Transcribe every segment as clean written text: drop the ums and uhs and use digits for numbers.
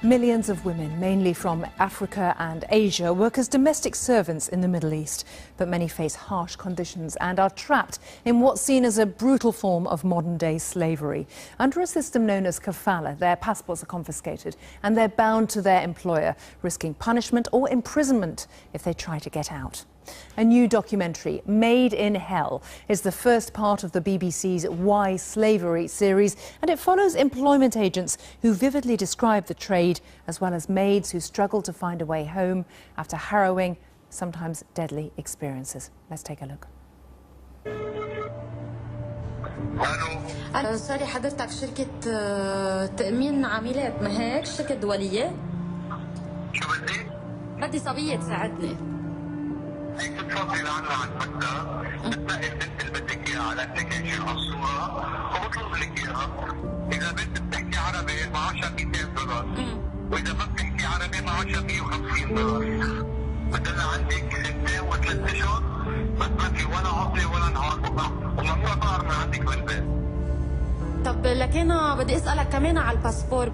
Millions of women, mainly from Africa and Asia, work as domestic servants in the Middle East. But many face harsh conditions and are trapped in what's seen as a brutal form of modern-day slavery. Under a system known as kafala, their passports are confiscated and they're bound to their employer, risking punishment or imprisonment if they try to get out. A new documentary, Maid in Hell, is the first part of the BBC's Why Slavery series, and it follows employment agents who vividly describe the trade, as well as maids who struggle to find a way home after harrowing, sometimes deadly experiences. Let's take a look. ألو سوري حضرتك شركة تأمين عاملات ما هيك شركة دولية؟ شو بدي؟ بدي صبية تساعدني. هيك تتفضلي لعنا على المكتب، بتنقي البنت اللي بدك اياها على الابلكيشن على الصورة وبطلب لك اياها. إذا بنت بتحكي عربي معاشها $200 وإذا ما بتحكي عربي معاشها $150. بدنا عندك 2 و3 أشهر بس ما في ولا عطلة ولا نهار وممنوع تظهر من عندك بالبيت. طب لكن بدي أسألك كمان على الباسبور.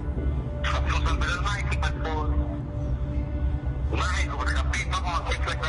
خصوصا بدل معي في الباسبور ومعي وبتخبيه طبعا كيف لك.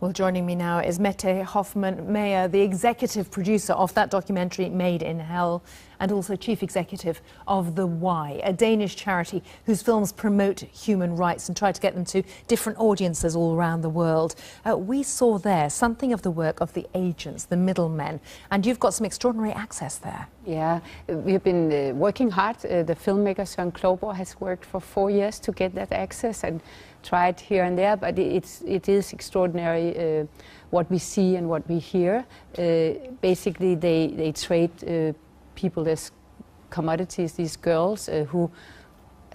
Well, joining me now is Mette Hoffman-Meyer, the executive producer of that documentary Maid in Hell, and also chief executive of The Why, a Danish charity whose films promote human rights and try to get them to different audiences all around the world. We saw there something of the work of the agents, the middlemen, and you've got some extraordinary access there. Yeah, we've been working hard. The filmmaker Søren Klovborg has worked for 4 years to get that access and tried here and there, but it is extraordinary what we see and what we hear. Basically, they trade people as commodities, these girls who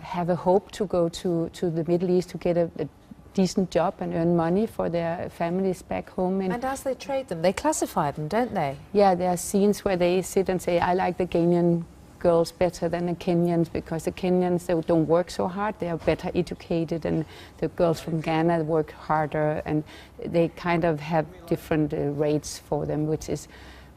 have a hope to go to the Middle East to get a decent job and earn money for their families back home. And as they trade them, they classify them, don't they? Yeah, there are scenes where they sit and say, I like the Ghanaian girls better than the Kenyans because the Kenyans, they don't work so hard, they are better educated, and the girls from Ghana work harder, and they kind of have different rates for them, which is,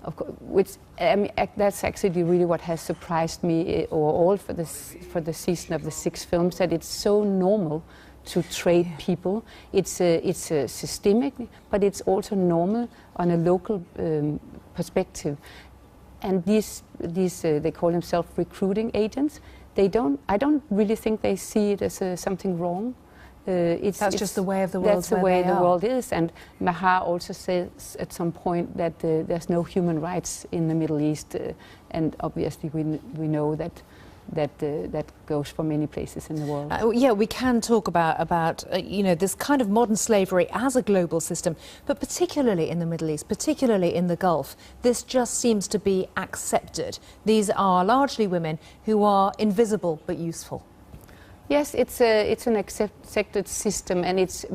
of course, I mean, that's actually really what has surprised me overall for the season of the 6 films, that it's so normal to trade people. It's systemic, but it's also normal on a local perspective. And these they call themselves recruiting agents. I don't really think they see it as something wrong. That's just the way of the world. That's the way the world is. And Maha also says at some point that there's no human rights in the Middle East, and obviously we know that goes for many places in the world. Yeah, we can talk about you know, this kind of modern slavery as a global system, but particularly in the Middle East, particularly in the Gulf, this just seems to be accepted. These are largely women who are invisible but useful. Yes, it's an accepted system, and it's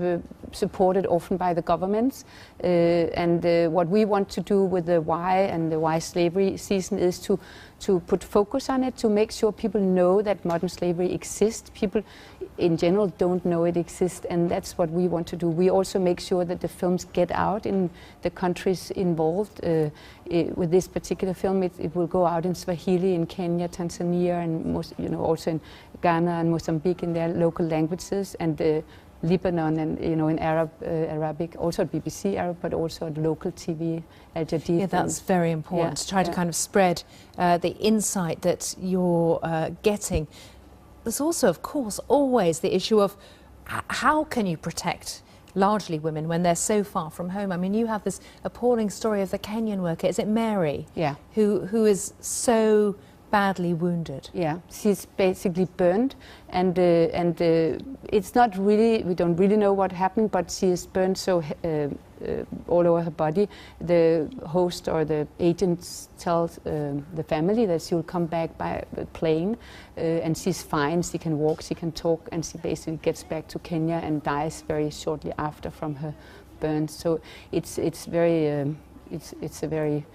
supported often by the governments. What we want to do with the Why and the Why Slavery season is to put focus on it, to make sure people know that modern slavery exists. People in general don't know it exists, and that's what we want to do. We also make sure that the films get out in the countries involved. With this particular film, it will go out in Swahili, in Kenya, Tanzania, and also in Ghana and Mozambique in their local languages, and Lebanon, and in Arabic, also at BBC Arab, but also at local TV, Al Jadid. Yeah, that's very important, to try to kind of spread the insight that you're getting. There's also, of course, always the issue of how can you protect largely women when they're so far from home. I mean, you have this appalling story of the Kenyan worker, is it Mary? Yeah. Who is so badly wounded. Yeah, she's basically burned, and it's not really, we don't really know what happened, but she is burned so all over her body. The host or the agent tells the family that she will come back by plane, and she's fine, she can walk, she can talk, and she basically gets back to Kenya and dies very shortly after from her burns. So it's a very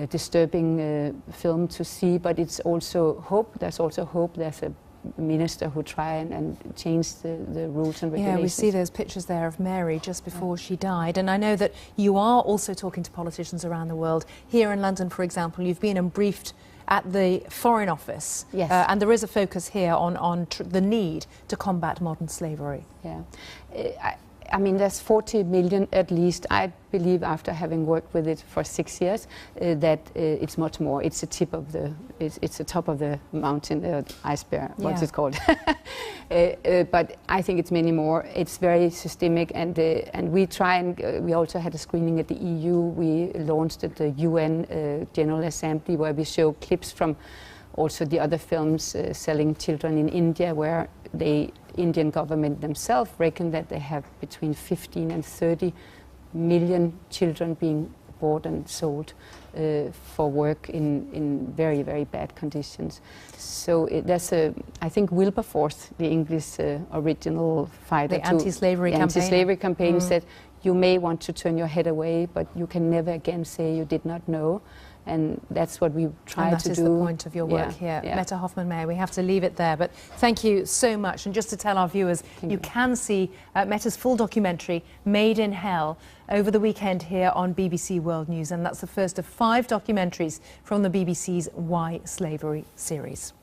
disturbing film to see, but it's also hope. There's also hope. There's a minister who try and change the rules and regulations. Yeah, we see those pictures there of Mary just before she died. And I know that you are also talking to politicians around the world. Here in London, for example, you've been and briefed at the Foreign Office. Yes. And there is a focus here on the need to combat modern slavery. Yeah. I mean, there's 40 million at least. I believe, after having worked with it for 6 years, that it's much more. It's the tip of the, it's the top of the mountain, the iceberg. What's it called? But I think it's many more. It's very systemic, and we try and we also had a screening at the EU. We launched at the UN General Assembly, where we show clips from also the other films selling children in India, where the Indian government themselves reckon that they have between 15 and 30 million children being bought and sold for work in very, very bad conditions. So there's I think Wilberforce, the English original fighter, the anti-slavery campaign. Anti-slavery campaign said, you may want to turn your head away, but you can never again say you did not know. And that's what we try to do. That is the point of your work here. Yeah. Mette Hoffmann-Meyer, we have to leave it there, but thank you so much. And just to tell our viewers, you can see Mette's full documentary, Maid in Hell, over the weekend here on BBC World News. And that's the first of 5 documentaries from the BBC's Why Slavery series.